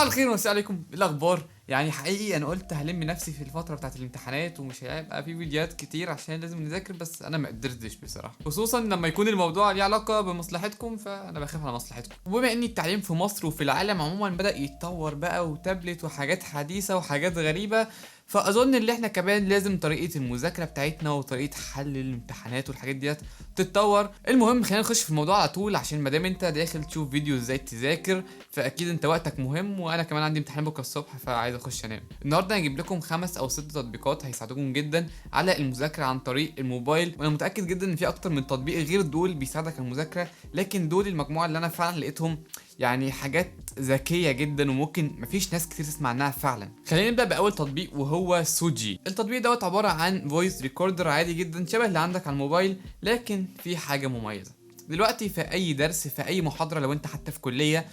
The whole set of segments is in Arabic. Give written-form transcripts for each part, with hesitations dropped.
الخير والسلام عليكم. إيه الاخبار؟ يعني حقيقي انا قلت هلم نفسي في الفتره بتاعت الامتحانات ومش هيبقى في فيديوهات كتير عشان لازم نذاكر، بس انا ما قدرتش بصراحه، خصوصا لما يكون الموضوع ليه علاقه بمصلحتكم، فانا بخاف على مصلحتكم. وبما ان التعليم في مصر وفي العالم عموما بدا يتطور بقى، وتابلت وحاجات حديثه وحاجات غريبه، فاظن ان احنا كمان لازم طريقه المذاكره بتاعتنا وطريقه حل الامتحانات والحاجات ديت تتطور. المهم خلينا نخش في الموضوع على طول، عشان ما دام انت داخل تشوف فيديو ازاي تذاكر فاكيد انت وقتك مهم، وانا كمان عندي امتحان بكره الصبح فعايز اخش انام. النهارده هجيب لكم 5 أو 6 تطبيقات هيساعدوكم جدا على المذاكره عن طريق الموبايل، وانا متاكد جدا ان في اكتر من تطبيق غير دول بيساعدك على المذاكره، لكن دول المجموعه اللي انا فعلا لقيتهم يعني حاجات ذكيه جدا وممكن مفيش ناس كتير تسمع عنها فعلا. خلينا نبدا باول تطبيق وهو سوجي. التطبيق دوت عباره عن فويس ريكوردر عادي جدا شبه اللي عندك على الموبايل، لكن في حاجه مميزه. دلوقتي في اي درس في اي محاضره، لو انت حتى في كليه،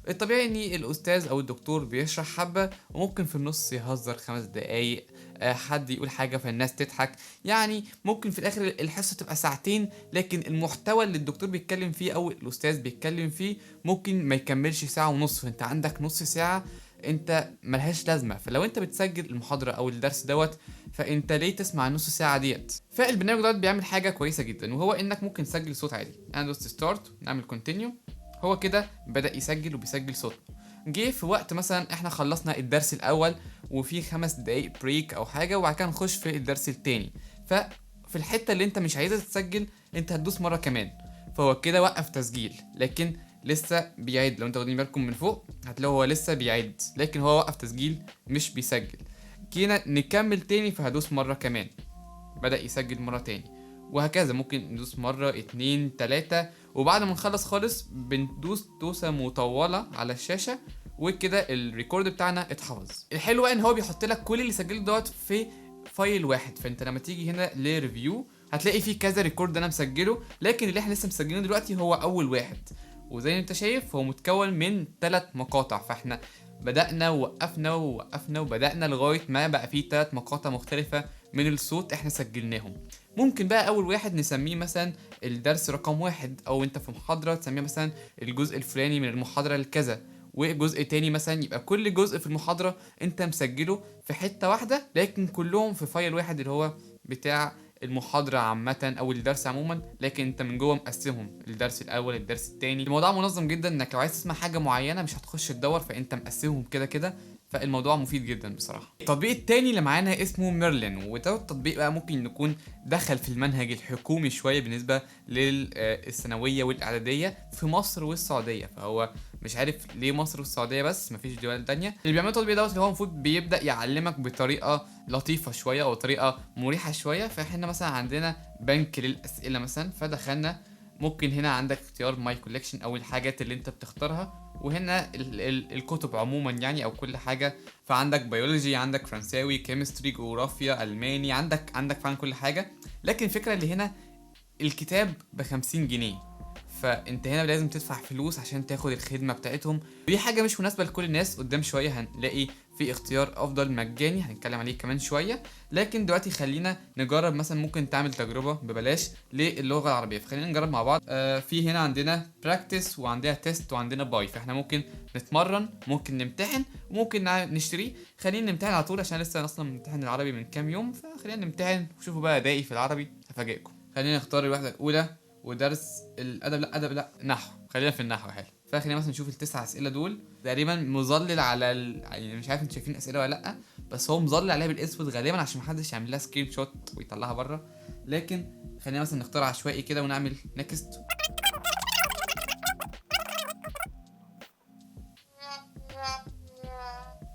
الطبيعي ان الاستاذ او الدكتور بيشرح حبه وممكن في النص يهزر 5 دقايق، حد يقول حاجه فالناس تضحك، يعني ممكن في الاخر الحصه تبقى ساعتين، لكن المحتوى اللي الدكتور بيتكلم فيه او الاستاذ بيتكلم فيه ممكن ما يكملش ساعه ونص، فانت عندك نص ساعه انت ملهاش لازمه. فلو انت بتسجل المحاضره او الدرس دوت، فانت ليه تسمع النص ساعه ديت؟ فالبرنامج دوت بيعمل حاجه كويسه جدا، وهو انك ممكن تسجل صوت عادي. انا دوست ستارت، نعمل كونتينيو، هو كده بدأ يسجل وبيسجل صوت. جه في وقت مثلا احنا خلصنا الدرس الاول وفي 5 دقايق بريك او حاجه، وبعد كده نخش في الدرس التاني، ففي الحته اللي انت مش عايزها تسجل انت هتدوس مره كمان، فهو كده وقف تسجيل، لكن لسه بيعد. لو انت واخدين بالكم من فوق هتلاقوا هو لسه بيعد، لكن هو وقف تسجيل مش بيسجل. جينا نكمل تاني فهدوس مره كمان، بدأ يسجل مرة تاني، وهكذا ممكن ندوس مرة 2 3، وبعد ما نخلص خالص بندوس دوسة مطولة على الشاشة، وكده الريكورد بتاعنا اتحفظ. الحلو بقى ان هو بيحط لك كل اللي سجله دوت في فايل واحد، فانت لما تيجي هنا لريفيو هتلاقي فيه كذا ريكورد انا مسجله، لكن اللي احنا لسه مسجلينه دلوقتي هو اول واحد. وزي ما انت شايف هو متكون من 3 مقاطع، فاحنا بدأنا ووقفنا ووقفنا وبدأنا لغاية ما بقى فيه 3 مقاطع مختلفة من الصوت احنا سجلناهم. ممكن بقى اول واحد نسميه مثلا الدرس رقم 1، او انت في محاضرة تسميه مثلا الجزء الفلاني من المحاضرة الكذا، وجزء تاني مثلا يبقى كل جزء في المحاضرة انت مسجله في حتة واحدة، لكن كلهم في فايل واحد اللي هو بتاع المحاضرة عامة او الدرس عموما، لكن انت من جوه مقسمهم الدرس الاول الدرس التاني. الموضوع منظم جدا، انك لو عايز تسمع حاجة معينة مش هتخش تدور، فانت مقسمهم كده كده، فالموضوع مفيد جدا بصراحه. التطبيق التاني اللي معانا اسمه ميرلين، وده التطبيق بقى ممكن يكون دخل في المنهج الحكومي شويه بالنسبه للثانويه والاعداديه في مصر والسعوديه، فهو مش عارف ليه مصر والسعوديه بس مفيش دول تانية. اللي بيعمل التطبيق دوت اللي هو المفروض بيبدا يعلمك بطريقه لطيفه شويه او طريقه مريحه شويه. فاحنا مثلا عندنا بنك للاسئله مثلا، فدخلنا ممكن هنا عندك اختيار ماي كولكشن او الحاجات اللي انت بتختارها، وهنا الكتب عموما يعني او كل حاجه. فعندك بيولوجي، عندك فرنساوي، كيمستري، جغرافيا، الماني، عندك فعلا كل حاجه. لكن الفكره اللي هنا الكتاب ب50 جنيه، فانت هنا لازم تدفع فلوس عشان تاخد الخدمه بتاعتهم، ودي حاجه مش مناسبه لكل الناس. قدام شويه هنلاقي في اختيار افضل مجاني هنتكلم عليه كمان شويه، لكن دلوقتي خلينا نجرب. مثلا ممكن تعمل تجربه ببلاش للغه العربيه، فخلينا نجرب مع بعض. في هنا عندنا براكتس وعندنا تيست وعندنا باي، فاحنا ممكن نتمرن، ممكن نمتحن، وممكن نشتريه. خلينا نمتحن على طول عشان لسه اصلا ممتحن العربي من كام يوم، فخلينا نمتحن وشوفوا بقى ادائي في العربي هفاجئكم. خلينا نختار الوحده الاولى، ودرس الادب، لا ادب لا نحو، خلينا في النحو. حلو، فخلينا مثلا نشوف ال9 اسئله دول. تقريبا مظلل على يعني مش عارف انتوا شايفين الاسئله ولا لا، بس هو مظلل عليها بالاسود غالبا عشان محدش يعمل لها سكرين شوت ويطلعها بره. لكن خلينا مثلا نختار عشوائي كده ونعمل نيكست.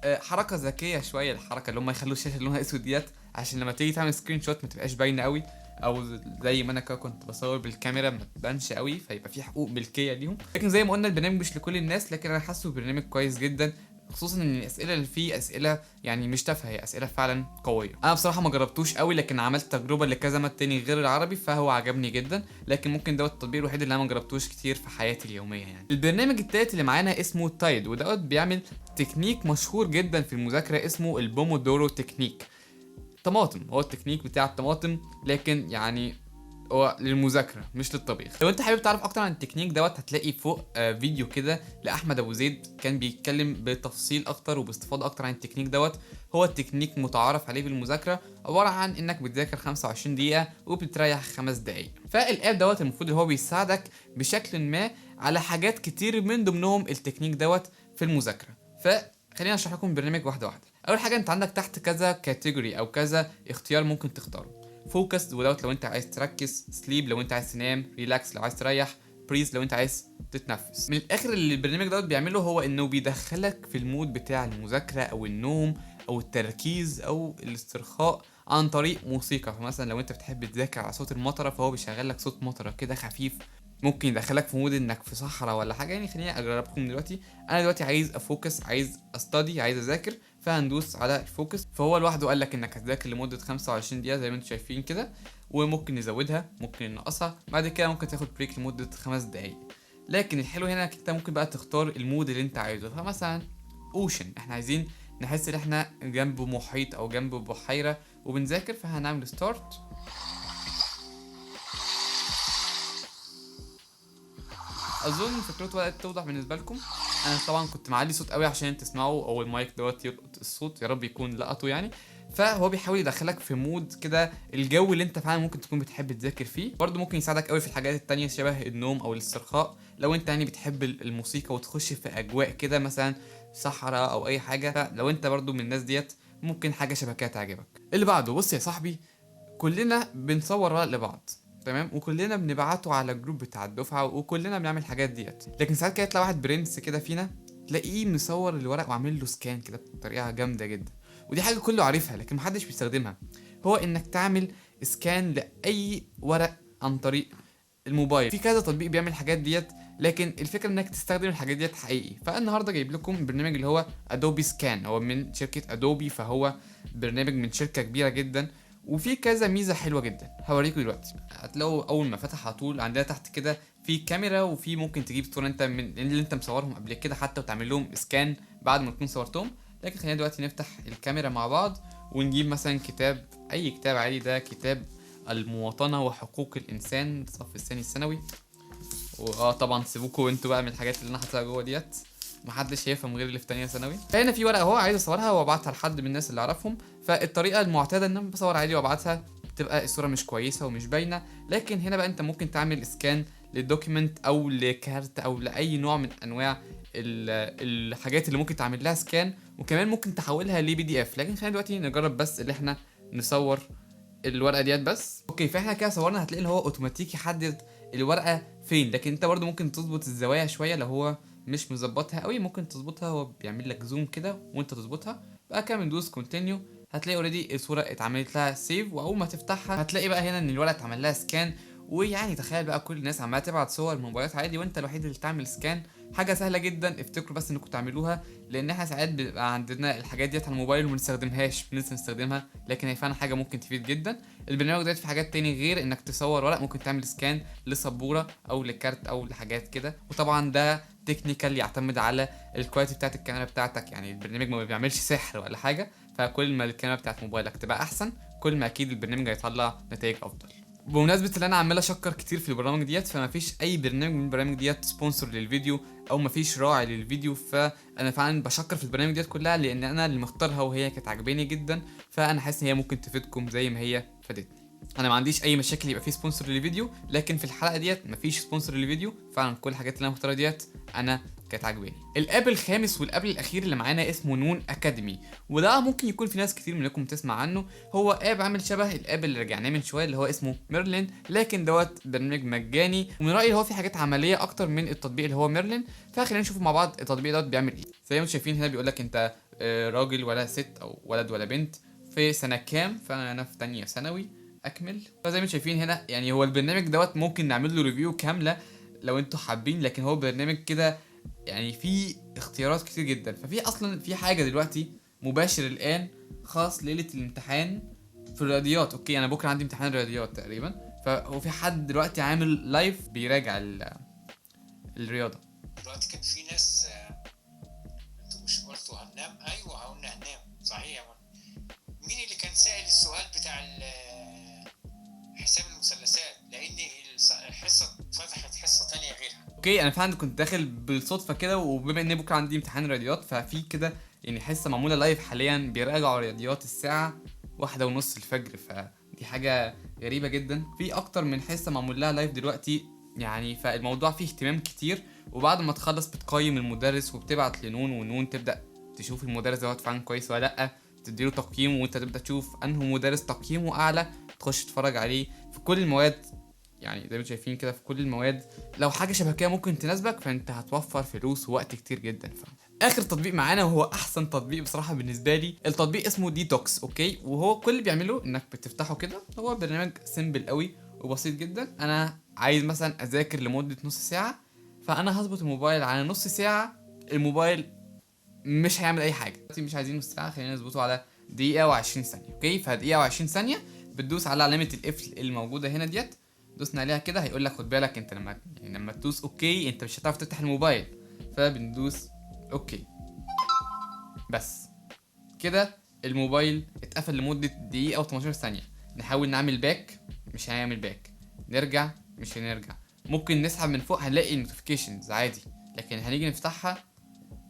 حركه ذكيه شويه الحركه اللي هم يخلوا الشاشه لونها اسود ديت، عشان لما تيجي تعمل سكرين شوت ما تبقاش باينه قوي، او زي ما انا كنت بصور بالكاميرا ما تبانش قوي، فيبقى في حقوق ملكيه ليهم. لكن زي ما قلنا البرنامج مش لكل الناس، لكن انا حاسه برنامج كويس جدا، خصوصا ان الاسئله اللي فيه اسئله يعني مش تافهه، هي اسئله فعلا قويه. انا بصراحه ما جربتوش قوي، لكن عملت تجربه لكذا مات تاني غير العربي فهو عجبني جدا، لكن ممكن دوت التطبيق الوحيد اللي انا ما جربتوش كتير في حياتي اليوميه يعني. البرنامج التالت اللي معانا اسمه تايد، ودوت بيعمل تكنيك مشهور جدا في المذاكره اسمه البومودورو تكنيك. طماطم، هو التكنيك بتاع الطماطم، لكن يعني هو للمذاكره مش للطبيخ. لو انت حابب تعرف اكتر عن التكنيك دوت هتلاقي فوق فيديو كده لاحمد ابو زيد كان بيتكلم بتفصيل اكتر وباستفاضه اكتر عن التكنيك دوت. هو التكنيك متعارف عليه بالمذاكره، عباره عن انك بتذاكر 25 دقيقه وبتريح 5 دقائق. فالاب دوت المفروض هو بيساعدك بشكل ما على حاجات كتير من ضمنهم التكنيك دوت في المذاكره. فخلينا اشرح لكم البرنامج واحده واحده. اول حاجه انت عندك تحت كذا كاتيجوري او كذا اختيار ممكن تختاره. فوكس ودوت لو انت عايز تركز، سليب لو انت عايز تنام، ريلاكس لو عايز تريح، بريز لو انت عايز تتنفس. من الاخر اللي البرنامج دوت بيعمله هو انه بيدخلك في المود بتاع المذاكره او النوم او التركيز او الاسترخاء عن طريق موسيقى. فمثلا لو انت بتحب تذاكر على صوت المطره فهو بيشغل لك صوت مطره كده خفيف، ممكن يدخلك في مود انك في صحراء ولا حاجه. يعني خليني اجربكم دلوقتي. انا دلوقتي عايز افوكس، عايز استدي، عايز اذاكر، فهندوس على الفوكس. فهو لوحده قال لك انك هتذاكر لمده 25 دقيقه زي ما انتم شايفين كده، وممكن نزودها ممكن ننقصها، بعد كده ممكن تاخد بريك لمده 5 دقائق. لكن الحلو هنا انك انت ممكن بقى تختار المود اللي انت عايزه. فمثلا اوشن، احنا عايزين نحس ان احنا جنب محيط او جنب بحيره وبنذاكر، فهنعمل ستارت. اظن فكرته بدات توضح بالنسبه لكم. انا طبعا كنت معلي صوت قوي عشان تسمعوا، او المايك دوت يلقط الصوت، يا رب يكون لقطه يعني. فهو بيحاول يدخلك في مود كده الجو اللي انت فعلا ممكن تكون بتحب تذاكر فيه. برضه ممكن يساعدك قوي في الحاجات التانية شبه النوم او الاسترخاء، لو انت يعني بتحب الموسيقى وتخش في اجواء كده مثلا صحراء او اي حاجه. لو انت برضه من الناس ديت ممكن حاجه شبه كده تعجبك. اللي بعده، بص يا صاحبي، كلنا بنصور ورق لبعض تمام، وكلنا بنبعته على الجروب بتاع الدفعه، وكلنا بنعمل الحاجات ديت. لكن ساعات كده تلاقي واحد برنس كده فينا تلاقيه مصور الورق وعامل له سكان كده بطريقه جامده جدا، ودي حاجه كله عارفها لكن محدش بيستخدمها. هو انك تعمل سكان لاي ورق عن طريق الموبايل. في كذا تطبيق بيعمل الحاجات ديت، لكن الفكره انك تستخدم الحاجات ديت حقيقي. فالنهارده جايب لكم برنامج اللي هو ادوبي سكان، هو من شركه ادوبي، فهو برنامج من شركه كبيره جدا، وفي كذا ميزه حلوه جدا هوريكم دلوقتي. هتلاقوا اول ما فتح على طول عندنا تحت كده في كاميرا، وفي ممكن تجيب صوره انت من اللي انت مصورهم قبل كده حتى وتعمل لهم سكان بعد ما تكون صورتهم. لكن خلينا دلوقتي نفتح الكاميرا مع بعض ونجيب مثلا كتاب، اي كتاب عادي. ده كتاب المواطنه وحقوق الانسان الصف الثاني الثانوي. طبعا سيبوكوا انتوا بقى من الحاجات اللي انا حاططها جوه ديت، محدش هيفهم غير اللي في تانية ثانوي. فهنا في ورقه اهو عايز اصورها وابعتها لحد من الناس اللي اعرفهم. فالطريقه المعتاده ان انا بصور عادي وابعتها بتبقى الصوره مش كويسه ومش باينه. لكن هنا بقى انت ممكن تعمل اسكان للدوكيمنت او لكارت او لاي نوع من انواع الحاجات اللي ممكن تعمل لها سكان، وكمان ممكن تحولها لبي دي اف. لكن خلينا دلوقتي نجرب بس اللي احنا نصور الورقه ديت بس. اوكي، فاحنا كده صورنا، هتلاقي اللي هو اوتوماتيكي يحدد الورقه فين. لكن انت برضو ممكن تظبط الزوايا شويه، لو هو مش مظبطها قوي ممكن تظبطها، هو بيعمل لك زوم كده وانت تظبطها. بقى كده بندوس كونتينيو، هتلاقي اوريدي الصوره اتعملت لها سيف، واول ما تفتحها هتلاقي بقى هنا ان الورقه اتعمل لها سكان. ويعني تخيل بقى كل الناس عماله تبعت صور من موبايلات عادي وانت الوحيد اللي تعمل سكان. حاجه سهله جدا، افتكروا بس انكم تعملوها، لان احنا ساعات بيبقى عندنا الحاجات ديت على الموبايل وما بنستخدمهاش، بننسى نستخدمها، لكن هي فعلا حاجه ممكن تفيد جدا. البرنامج ده في حاجات تاني غير انك تصور ورق، ممكن تعمل سكان لسبوره او لكارت او لحاجات كده. وطبعا ده تكنيكال يعتمد على الكواليتي بتاعت الكاميرا بتاعتك، يعني البرنامج ما بيعملش سحر ولا حاجه. فكل ما الكاميرا بتاعت موبايلك تبقى احسن كل ما اكيد البرنامج هيطلع نتائج افضل. بمناسبه اللي انا عمال اشكر كتير في البرامج ديت، فما فيش اي برنامج من البرامج ديت سبونسر للفيديو او ما فيش راعي للفيديو. فانا فعلا بشكر في البرامج ديت كلها لان انا اللي مختارها وهي كانت عجباني جدا، فانا حاسس ان هي ممكن تفيدكم زي ما هي فادتني. انا ما عنديش اي مشاكل يبقى في سبونسر للفيديو، لكن في الحلقه ديت مفيش سبونسر للفيديو. فعلا كل الحاجات اللي انا مختارها ديت انا كانت عجباني. الاب الخامس والاب الاخير اللي معانا اسمه نون اكاديمي، وده ممكن يكون في ناس كتير منكم تسمع عنه. هو اب عامل شبه الاب اللي رجعناه من شويه اللي هو اسمه ميرلين، لكن دوت برنامج مجاني، ومن رايي هو في حاجات عمليه اكتر من التطبيق اللي هو ميرلين. فخلينا نشوف مع بعض التطبيق دوت بيعمل ايه. زي ما انتم شايفين هنا بيقول لك انت راجل ولا ست او ولد ولا بنت، في سنه كام. فانا في تانية ثانوي اكمل. فزي ما شايفين هنا يعني هو البرنامج دوت ممكن نعمل له ريفيو كامله لو انتوا حابين، لكن هو برنامج كده يعني فيه اختيارات كتير جدا. ففي اصلا في حاجه دلوقتي مباشر الان خاص ليله الامتحان في الرياضيات. اوكي انا بكره عندي امتحان رياضيات تقريبا، فهو في حد دلوقتي عامل لايف بيراجع الرياضه. دلوقتي كان في ناس انتوا مش قلتوا هننام؟ ايوه قلنا هننام صحيح يا مين اللي كان سائل السؤال بتاع حساب المثلثات؟ لان لان الحصه فتحت حصه تانية غيرها. اوكي انا فعلا كنت داخل بالصدفه كده، وبما ان بكره عندي امتحان رياضيات ففي كده يعني حصه معموله لايف حاليا بيراجعوا رياضيات الساعه 1:30 الفجر، فدي حاجه غريبه جدا. في اكتر من حصه معمول لها لايف دلوقتي يعني، فالموضوع فيه اهتمام كتير. وبعد ما تخلص بتقيم المدرس وبتبعت لنون، ونون تبدا تشوف المدرس دوت فعلا كويس ولا لا، تديله تقييم، وانت تبدا تشوف انه مدرس تقييمه اعلى تخش تتفرج عليه في كل المواد. يعني زي ما شايفين كده في كل المواد، لو حاجه شبه كده ممكن تناسبك فانت هتوفر فلوس ووقت كتير جدا. اخر تطبيق معانا وهو احسن تطبيق بصراحه بالنسبه لي، التطبيق اسمه ديتوكس. اوكي وهو كل اللي بيعمله انك بتفتحه كده، هو برنامج سيمبل قوي وبسيط جدا. انا عايز مثلا اذاكر لمده نص ساعه، فانا هظبط الموبايل على نص ساعه. الموبايل مش هيعمل اي حاجه، مش عايزين نص ساعه، خلينا نظبطه على دقيقه و20 ثانيه. اوكي فدقيقه و20 ثانيه بتدوس على علامه القفل اللي موجوده هنا ديت، دوسنا عليها كده هيقول لك خد بالك انت لما تدوس اوكي انت مش هتعرف تفتح الموبايل، فبندوس اوكي. بس كده الموبايل اتقفل لمده دقيقه و18 ثانيه. نحاول نعمل باك، مش هنعمل باك. نرجع، مش هنرجع. ممكن نسحب من فوق هنلاقي النوتيفيكيشنز عادي، لكن هنيجي نفتحها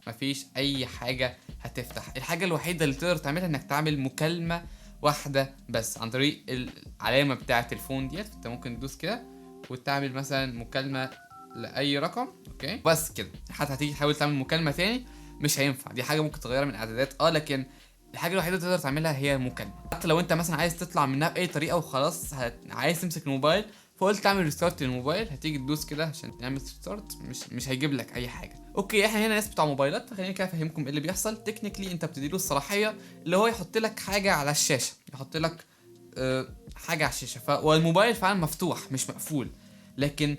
مفيش اي حاجه هتفتح. الحاجه الوحيده اللي تقدر تعملها انك تعمل مكالمه واحده بس عن طريق العلامه بتاعه الفون ديت. انت ممكن تدوس كده وتعمل مثلا مكالمه لاي رقم. اوكي بس كده. حتى هتيجي تحاول تعمل مكالمه تاني مش هينفع، دي حاجه ممكن تغيرها من اعدادات لكن الحاجه الوحيده اللي تقدر تعملها هي المكالمه. حتى لو انت مثلا عايز تطلع منها باي طريقه وخلاص عايز تمسك الموبايل فقلت تعمل ريستارت للموبايل، هتيجي تدوس كده عشان تعمل ريستارت، مش هيجيب لك اي حاجه. اوكي احنا هنا ناس بتاع موبايلات، فخليني كده افهمكم ايه اللي بيحصل. تكنيكلي انت بتديله الصلاحيه اللي هو يحط لك حاجه على الشاشه، يحط لك حاجه على الشاشه، والموبايل فعلا مفتوح مش مقفول، لكن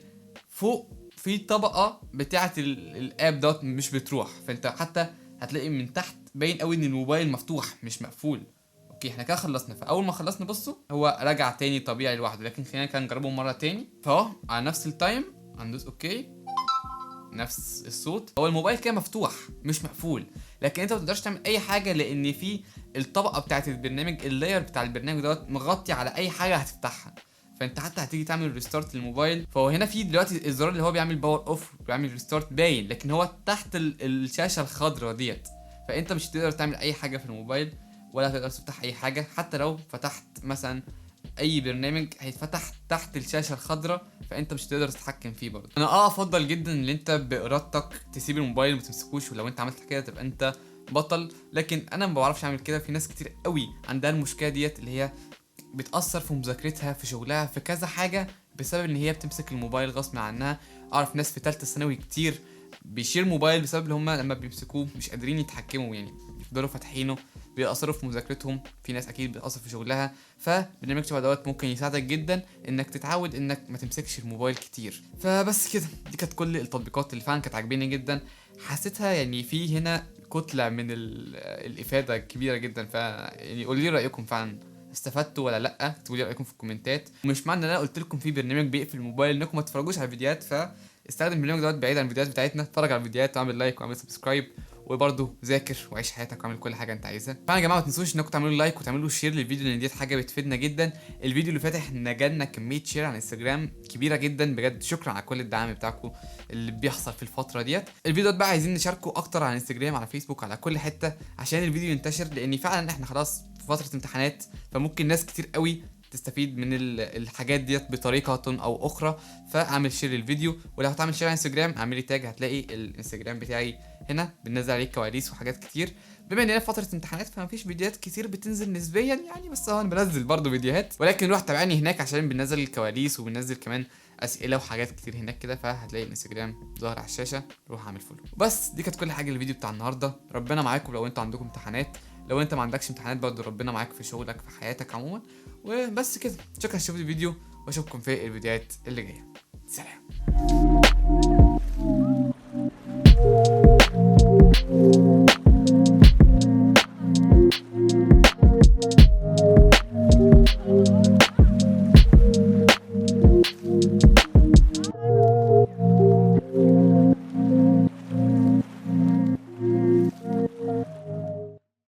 فوق في طبقه بتاعه الاب دوت مش بتروح، فانت حتى هتلاقي من تحت باين قوي ان الموبايل مفتوح مش مقفول. اوكي احنا كده خلصنا. فاول ما خلصنا بصوا هو رجع تاني طبيعي لوحده، لكن خلينا كده نجربه مره تاني. فاهو على نفس التايم هندوس اوكي، نفس الصوت، هو الموبايل كده مفتوح مش مقفول، لكن انت ما تقدرش تعمل اي حاجه لان في الطبقه بتاعه البرنامج، اللاير بتاع البرنامج دوت مغطي على اي حاجه هتفتحها. فانت حتى هتيجي تعمل ريستارت للموبايل، فهو هنا في دلوقتي الزرار اللي هو بيعمل باور اوف بيعمل ريستارت باين، لكن هو تحت الشاشه الخضراء ديت، فانت مش هتقدر تعمل اي حاجه في الموبايل ولا هتقدر تفتح اي حاجه. حتى لو فتحت مثلا اي برنامج هيتفتح تحت الشاشه الخضراء، فانت مش هتقدر تتحكم فيه برضه. انا افضل جدا ان انت بارادتك تسيب الموبايل وما تمسكوش، ولو انت عملت كده تبقى انت بطل، لكن انا ما بعرفش اعمل كده. في ناس كتير قوي عندها المشكله ديت اللي هي بتاثر في مذاكرتها في شغلها في كذا حاجه بسبب ان هي بتمسك الموبايل غصب عنها. اعرف ناس في ثالثه ثانوي كتير بيشيل موبايل بسبب ان هم لما بيمسكوه مش قادرين يتحكموا، يعني يفضلوا فاتحينه بيأثروا في مذاكرتهم. في ناس اكيد بتأثر في شغلها، فبرنامج شبه دوت ممكن يساعدك جدا انك تتعود انك ما تمسكش الموبايل كتير. فبس كده دي كانت كل التطبيقات اللي فعلا كانت عاجباني جدا، حسيتها يعني في هنا كتله من الافاده كبيره جدا. ف يعني قولوا لي رايكم فعلا استفدتوا ولا لا، اكتبوا لي رايكم في الكومنتات. ومش معنى ان انا قلت لكم في برنامج بيقفل الموبايل انكم ما تتفرجوش على الفيديوهات، فاستخدم البرنامج دوت بعيد عن الفيديوهات بتاعتنا، اتفرج على الفيديوهات واعمل لايك واعمل سبسكرايب، وبرضه ذاكر وعيش حياتك واعمل كل حاجه انت عايزها. فعلا يا جماعه ما تنسوش انكم تعملوا لايك وتعملوا شير للفيديو لان ديت حاجه بتفيدنا جدا. الفيديو اللي فات احنا جالنا كميه شير على انستجرام كبيره جدا، بجد شكرا على كل الدعم بتاعكم اللي بيحصل في الفتره ديت. الفيديو ده بقى عايزين نشاركه اكتر على انستجرام على فيسبوك على كل حته عشان الفيديو ينتشر، لان فعلا احنا خلاص في فتره امتحانات، فممكن ناس كتير قوي تستفيد من الحاجات ديت بطريقه او اخرى. فاعمل شير للفيديو، ولو هتعمل شير على انستجرام اعمل لي تاج، هتلاقي الانستجرام بتاعي هنا بننزل عليه كواليس وحاجات كتير. بما اننا في فتره امتحانات فمفيش فيديوهات كتير بتنزل نسبيا يعني، بس انا بنزل برضه فيديوهات، ولكن روح تابعني هناك عشان بننزل الكواليس وبننزل كمان اسئله وحاجات كتير هناك كده، فهتلاقي الانستجرام ظاهر على الشاشه، روح اعمل فولو. بس دي كانت كل حاجه الفيديو بتاع النهارده. ربنا معاكم لو انتوا عندكم امتحانات، لو انت ما عندكش امتحانات برضه ربنا معاك في شغلك في حياتك عموما. وبس كده، شكرا شفتوا الفيديو واشوفكم في الفيديوهات اللي جايه. سلام.